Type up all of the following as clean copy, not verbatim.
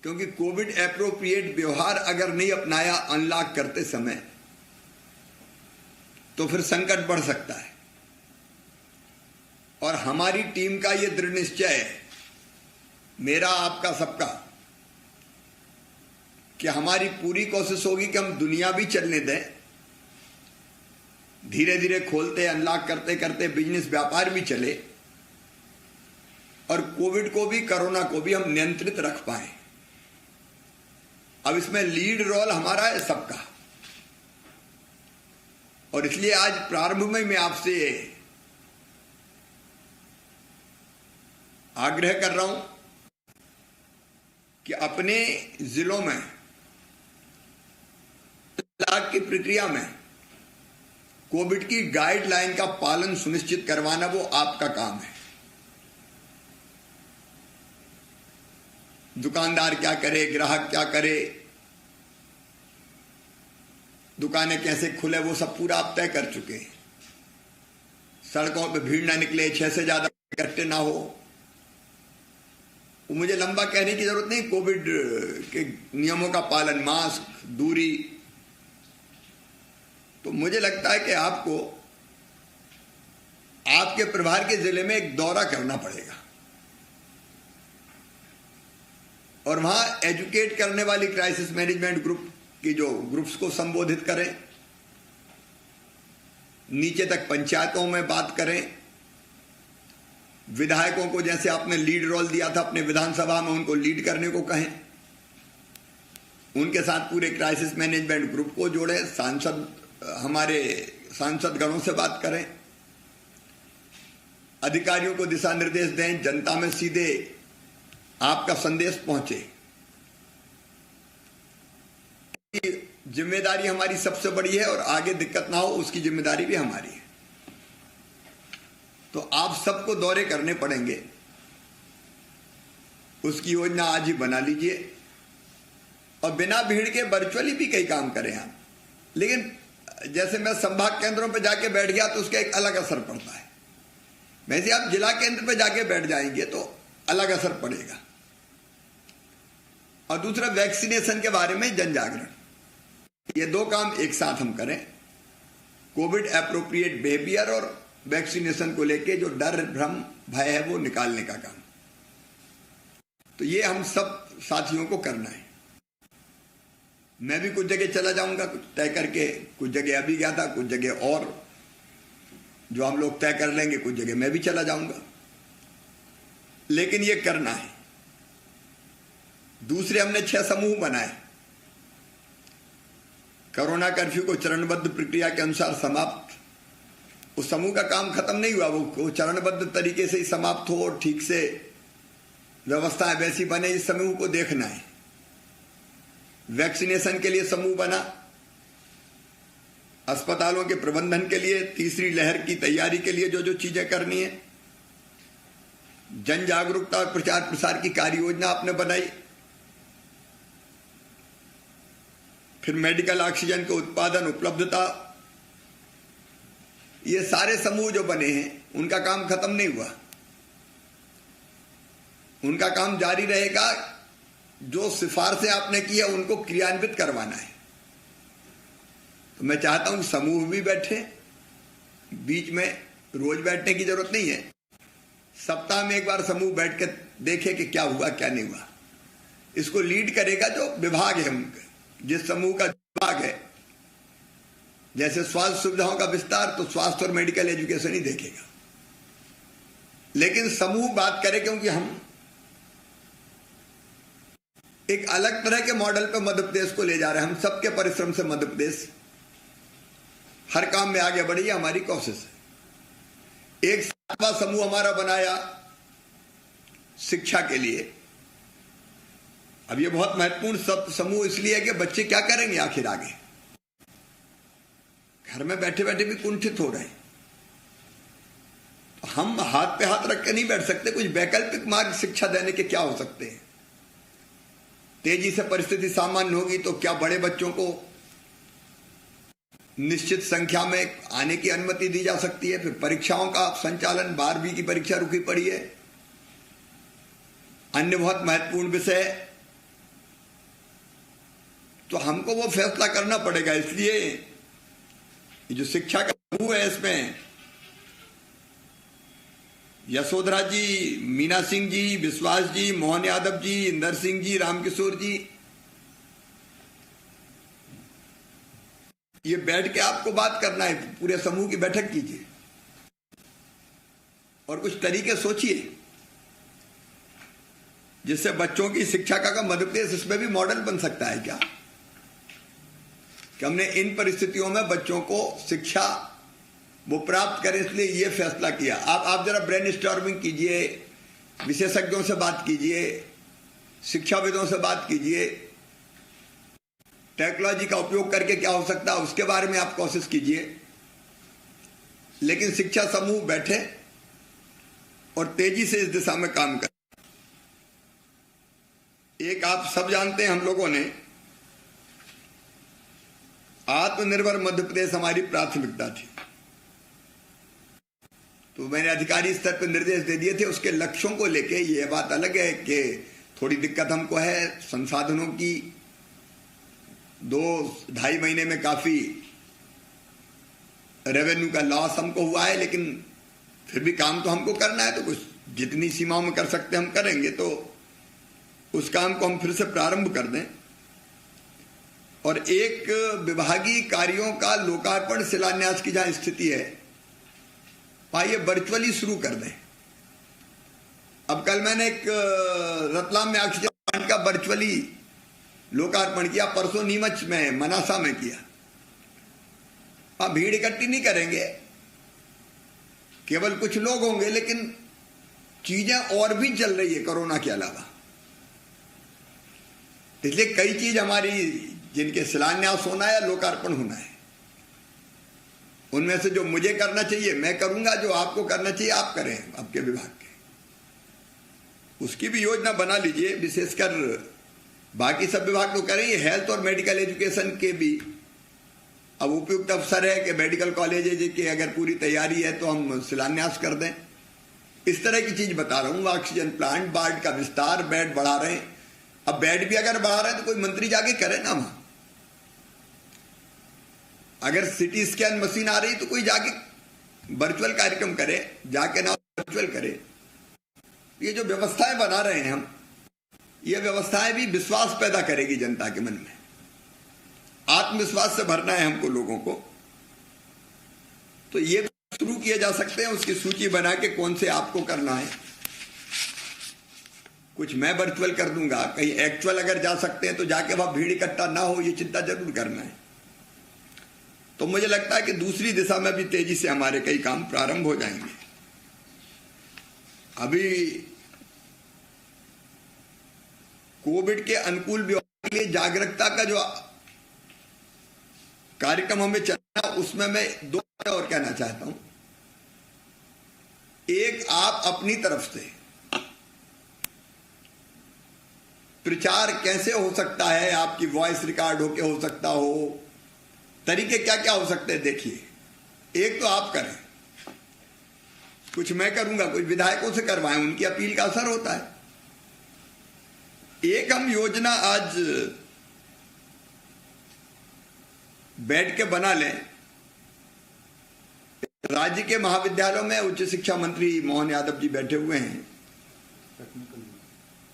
क्योंकि Covid appropriate व्यवहार अगर नहीं अपनाया अनलॉक करते समय तो फिर संकट बढ़ सकता है। और हमारी टीम का यह दृढ़ निश्चय है, मेरा आपका सबका, कि हमारी पूरी कोशिश होगी कि हम दुनिया भी चलने दें, धीरे धीरे खोलते अनलॉक करते करते बिजनेस व्यापार भी चले और कोविड को भी कोरोना को भी हम नियंत्रित रख पाए। अब इसमें लीड रोल हमारा है सबका, और इसलिए आज प्रारंभ में मैं आपसे आग्रह कर रहा हूं कि अपने जिलों में अनलॉक की प्रक्रिया में कोविड की गाइडलाइन का पालन सुनिश्चित करवाना वो आपका काम है। दुकानदार क्या करे, ग्राहक क्या करे, दुकानें कैसे खुले, वो सब पूरा आप तय कर चुके हैं। सड़कों पे भीड़ ना निकले, 6 से ज्यादा इकट्ठे ना हो। मुझे लंबा कहने की जरूरत नहीं, कोविड के नियमों का पालन, मास्क, दूरी। तो मुझे लगता है कि आपको आपके प्रभार के जिले में एक दौरा करना पड़ेगा और वहां एजुकेट करने वाली क्राइसिस मैनेजमेंट ग्रुप की जो ग्रुप्स को संबोधित करें, नीचे तक पंचायतों में बात करें, विधायकों को जैसे आपने लीड रोल दिया था अपने विधानसभा में, उनको लीड करने को कहें, उनके साथ पूरे क्राइसिस मैनेजमेंट ग्रुप को जोड़ें, हमारे सांसद गणों से बात करें, अधिकारियों को दिशा निर्देश दें, जनता में सीधे आपका संदेश पहुंचे। जिम्मेदारी हमारी सबसे बड़ी है और आगे दिक्कत ना हो उसकी जिम्मेदारी भी हमारी है। तो आप सबको दौरे करने पड़ेंगे, उसकी योजना आज ही बना लीजिए और बिना भीड़ के वर्चुअली भी कई काम करें आप। लेकिन जैसे मैं संभाग केंद्रों पर जाके बैठ गया तो उसका एक अलग असर पड़ता है, वैसे आप जिला केंद्र पर जाके बैठ जाएंगे तो अलग असर पड़ेगा। और दूसरा, वैक्सीनेशन के बारे में जन जागरण, ये 2 काम एक साथ हम करें। कोविड एप्रोप्रिएट बिहेवियर और वैक्सीनेशन को लेके जो डर, भ्रम, भय है वो निकालने का काम, तो ये हम सब साथियों को करना है। मैं भी कुछ जगह चला जाऊंगा, कुछ तय करके, कुछ जगह अभी गया था, कुछ जगह और जो हम लोग तय कर लेंगे, कुछ जगह मैं भी चला जाऊंगा, लेकिन ये करना है। दूसरे, हमने 6 समूह बनाए। कोरोना कर्फ्यू को चरणबद्ध प्रक्रिया के अनुसार समाप्त, उस समूह का काम खत्म नहीं हुआ, वो चरणबद्ध तरीके से ही समाप्त हो और ठीक से व्यवस्थाएं वैसी बने, इस समूह को देखना है। वैक्सीनेशन के लिए समूह बना, अस्पतालों के प्रबंधन के लिए, तीसरी लहर की तैयारी के लिए जो जो चीजें करनी है, जन जागरूकता और प्रचार प्रसार की कार्य योजना आपने बनाई, फिर मेडिकल ऑक्सीजन के उत्पादन, उपलब्धता, ये सारे समूह जो बने हैं उनका काम खत्म नहीं हुआ, उनका काम जारी रहेगा। जो सिफारिशें आपने की है उनको क्रियान्वित करवाना है। तो मैं चाहता हूं समूह भी बैठे, बीच में रोज बैठने की जरूरत नहीं है, सप्ताह में एक बार समूह बैठ के देखे कि क्या हुआ क्या नहीं हुआ। इसको लीड करेगा जो विभाग है उनका, जिस समूह का विभाग है, जैसे स्वास्थ्य सुविधाओं का विस्तार तो स्वास्थ्य और मेडिकल एजुकेशन ही देखेगा, लेकिन समूह बात करे, क्योंकि हम एक अलग तरह के मॉडल पे मध्य प्रदेश को ले जा रहे हैं। हम सबके परिश्रम से मध्य प्रदेश हर काम में आगे बढ़ी, हमारी कोशिश है। एक 7वां समूह हमारा बनाया शिक्षा के लिए। अब ये बहुत महत्वपूर्ण समूह इसलिए है कि बच्चे क्या करेंगे आखिर आगे, घर में बैठे बैठे भी कुंठित हो रहे हैं। तो हम हाथ पे हाथ रख के नहीं बैठ सकते, कुछ वैकल्पिक मार्ग शिक्षा देने के क्या हो सकते हैं। तेजी से परिस्थिति सामान्य होगी तो क्या बड़े बच्चों को निश्चित संख्या में आने की अनुमति दी जा सकती है। फिर परीक्षाओं का संचालन, 12वीं की परीक्षा रुकी पड़ी है। अन्य बहुत महत्वपूर्ण विषय तो हमको वो फैसला करना पड़ेगा। इसलिए ये जो शिक्षा का समूह है, इसमें यशोधरा जी, मीना सिंह जी, विश्वास जी, मोहन यादव जी, इंदर सिंह जी, रामकिशोर जी, ये बैठ के आपको बात करना है। पूरे समूह की बैठक कीजिए और कुछ तरीके सोचिए जिससे बच्चों की शिक्षा का मध्य प्रदेश इसमें भी मॉडल बन सकता है क्या, कि हमने इन परिस्थितियों में बच्चों को शिक्षा वो प्राप्त करें, इसलिए ये फैसला किया। आप जरा ब्रेन स्टॉर्मिंग कीजिए, विशेषज्ञों से बात कीजिए, शिक्षाविदों से बात कीजिए, टेक्नोलॉजी का उपयोग करके क्या हो सकता है उसके बारे में आप कोशिश कीजिए। लेकिन शिक्षा समूह बैठे और तेजी से इस दिशा में काम करें। एक आप सब जानते हैं, हम लोगों ने आत्मनिर्भर मध्य प्रदेश हमारी प्राथमिकता थी, तो मैंने अधिकारी स्तर पर निर्देश दे दिए थे। उसके लक्ष्यों को लेके ये बात अलग है कि थोड़ी दिक्कत हमको है संसाधनों की। 2-2.5 महीने में काफी रेवेन्यू का लॉस हमको हुआ है, लेकिन फिर भी काम तो हमको करना है, तो कुछ जितनी सीमाओं में कर सकते हम करेंगे। तो उस काम को हम फिर से प्रारंभ कर दें और एक विभागीय कार्यों का लोकार्पण शिलान्यास की जहां स्थिति है ये वर्चुअली शुरू कर दें। अब कल मैंने एक रतलाम में ऑक्सीजन प्लांट का वर्चुअली लोकार्पण किया, परसों नीमच में मनासा में किया। भीड़ इकट्ठी नहीं करेंगे, केवल कुछ लोग होंगे, लेकिन चीजें और भी चल रही है कोरोना के अलावा। इसलिए कई चीज हमारी जिनके शिलान्यास होना है या लोकार्पण होना है, उनमें से जो मुझे करना चाहिए मैं करूंगा, जो आपको करना चाहिए आप करें आपके विभाग के, उसकी भी योजना बना लीजिए। विशेषकर बाकी सब विभाग तो करें, हेल्थ और मेडिकल एजुकेशन के भी अब उपयुक्त अवसर है कि मेडिकल कॉलेज की अगर पूरी तैयारी है तो हम शिलान्यास कर दें। इस तरह की चीज बता रहा हूं। ऑक्सीजन प्लांट, वार्ड का विस्तार, बेड बढ़ा रहे हैं। अब बेड भी अगर बढ़ा रहे हैं तो कोई मंत्री जाके करे ना वहां। अगर सिटी स्कैन मशीन आ रही तो कोई जाके वर्चुअल कार्यक्रम करे, जाके ना वर्चुअल करे। ये जो व्यवस्थाएं बना रहे हैं हम, ये व्यवस्थाएं भी विश्वास पैदा करेगी जनता के मन में। आत्मविश्वास से भरना है हमको लोगों को। तो ये शुरू किए जा सकते हैं, उसकी सूची बना के कौन से आपको करना है। कुछ मैं वर्चुअल कर दूंगा, कहीं एक्चुअल अगर जा सकते हैं तो जाके वहां भीड़ इकट्ठा ना हो, ये चिंता जरूर करना है। तो मुझे लगता है कि दूसरी दिशा में भी तेजी से हमारे कई काम प्रारंभ हो जाएंगे। अभी कोविड के अनुकूल व्यवहार के लिए जागरूकता का जो कार्यक्रम हमें चलना, उसमें मैं 2 बातें और कहना चाहता हूं। एक, आप अपनी तरफ से प्रचार कैसे हो सकता है, आपकी वॉइस रिकॉर्ड होके हो सकता हो, तरीके क्या क्या हो सकते हैं देखिए। एक तो आप करें, कुछ मैं करूंगा, कुछ विधायकों से करवाएं, उनकी अपील का असर होता है। एक हम योजना आज बैठ के बना लें। राज्य के महाविद्यालयों में उच्च शिक्षा मंत्री मोहन यादव जी बैठे हुए हैं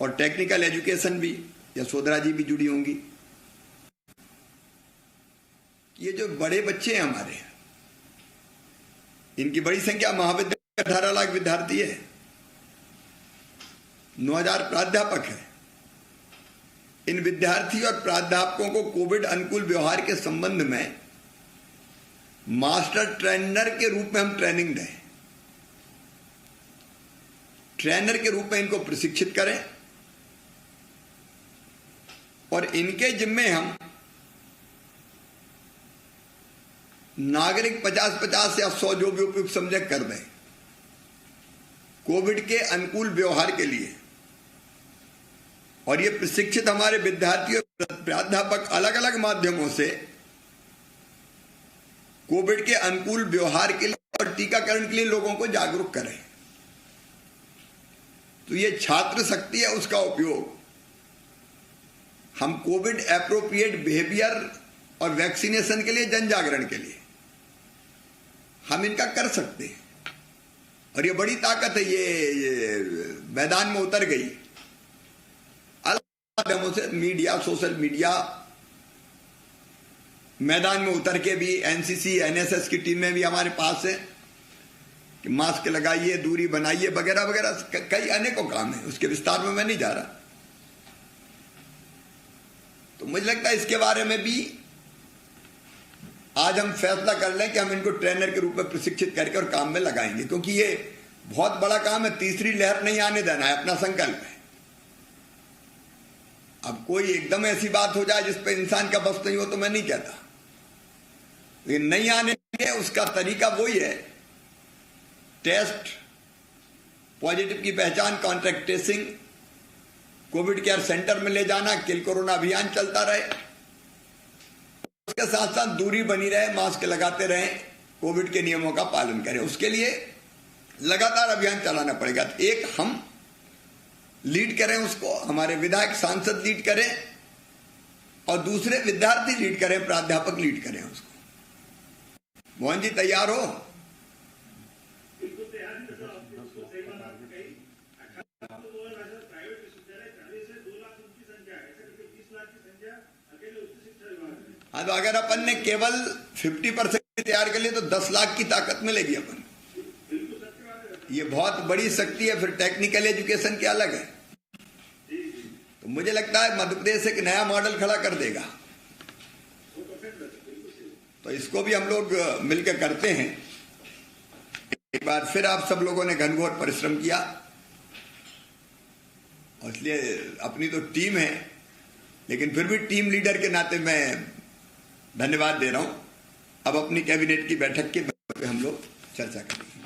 और टेक्निकल एजुकेशन भी यशोधरा जी भी जुड़ी होंगी। ये जो बड़े बच्चे हैं हमारे, इनकी बड़ी संख्या महाविद्यालय 18 लाख विद्यार्थी है, 9,000 प्राध्यापक है। इन विद्यार्थी और प्राध्यापकों को कोविड अनुकूल व्यवहार के संबंध में मास्टर ट्रेनर के रूप में हम ट्रेनिंग दें, ट्रेनर के रूप में इनको प्रशिक्षित करें और इनके जिम्मे हम नागरिक 50-50 या 100 जो भी उपयुक्त समझे कर दें कोविड के अनुकूल व्यवहार के लिए। और ये प्रशिक्षित हमारे विद्यार्थी और प्राध्यापक अलग अलग माध्यमों से कोविड के अनुकूल व्यवहार के लिए और टीकाकरण के लिए लोगों को जागरूक करें। तो ये छात्र शक्ति है, उसका उपयोग हम कोविड एप्रोप्रिएट बिहेवियर और वैक्सीनेशन के लिए, जन जागरण के लिए हम इनका कर सकते हैं। और ये बड़ी ताकत है, ये मैदान में उतर गई। अलग माध्यमों से मीडिया, सोशल मीडिया, मैदान में उतर के भी एनसीसी, एनएसएस की टीमें भी हमारे पास है कि मास्क लगाइए, दूरी बनाइए, वगैरह वगैरह कई अनेकों काम है। उसके विस्तार में मैं नहीं जा रहा। तो मुझे लगता है इसके बारे में भी आज हम फैसला कर लें कि हम इनको ट्रेनर के रूप में प्रशिक्षित करके और काम में लगाएंगे, क्योंकि ये बहुत बड़ा काम है। तीसरी लहर नहीं आने देना है, अपना संकल्प है। अब कोई एकदम ऐसी बात हो जाए जिस पे इंसान का बस नहीं हो तो मैं नहीं कहता, लेकिन नहीं आने के उसका तरीका वही है, टेस्ट, पॉजिटिव की पहचान, contact tracing, Covid care centre में ले जाना, किल कोरोना अभियान चलता रहे, उसके साथ साथ दूरी बनी रहे, मास्क लगाते रहें, कोविड के नियमों का पालन करें। उसके लिए लगातार अभियान चलाना पड़ेगा। एक हम लीड करें उसको, हमारे विधायक सांसद लीड करें, और दूसरे विद्यार्थी लीड करें, प्राध्यापक लीड करें उसको। मोहन जी तैयार हो? हाँ, तो अगर अपन ने केवल 50% तैयार कर लिया तो 10 लाख की ताकत मिलेगी अपन। ये बहुत बड़ी शक्ति है। फिर टेक्निकल एजुकेशन के अलग है। तो मुझे लगता है मध्य प्रदेश एक नया मॉडल खड़ा कर देगा। तो इसको भी हम लोग मिलकर करते हैं। एक बार फिर आप सब लोगों ने घनघोर परिश्रम किया, और इसलिए अपनी तो टीम है, लेकिन फिर भी टीम लीडर के नाते मैं धन्यवाद दे रहा हूं। अब अपनी कैबिनेट की बैठक के हम लोग चर्चा करेंगे।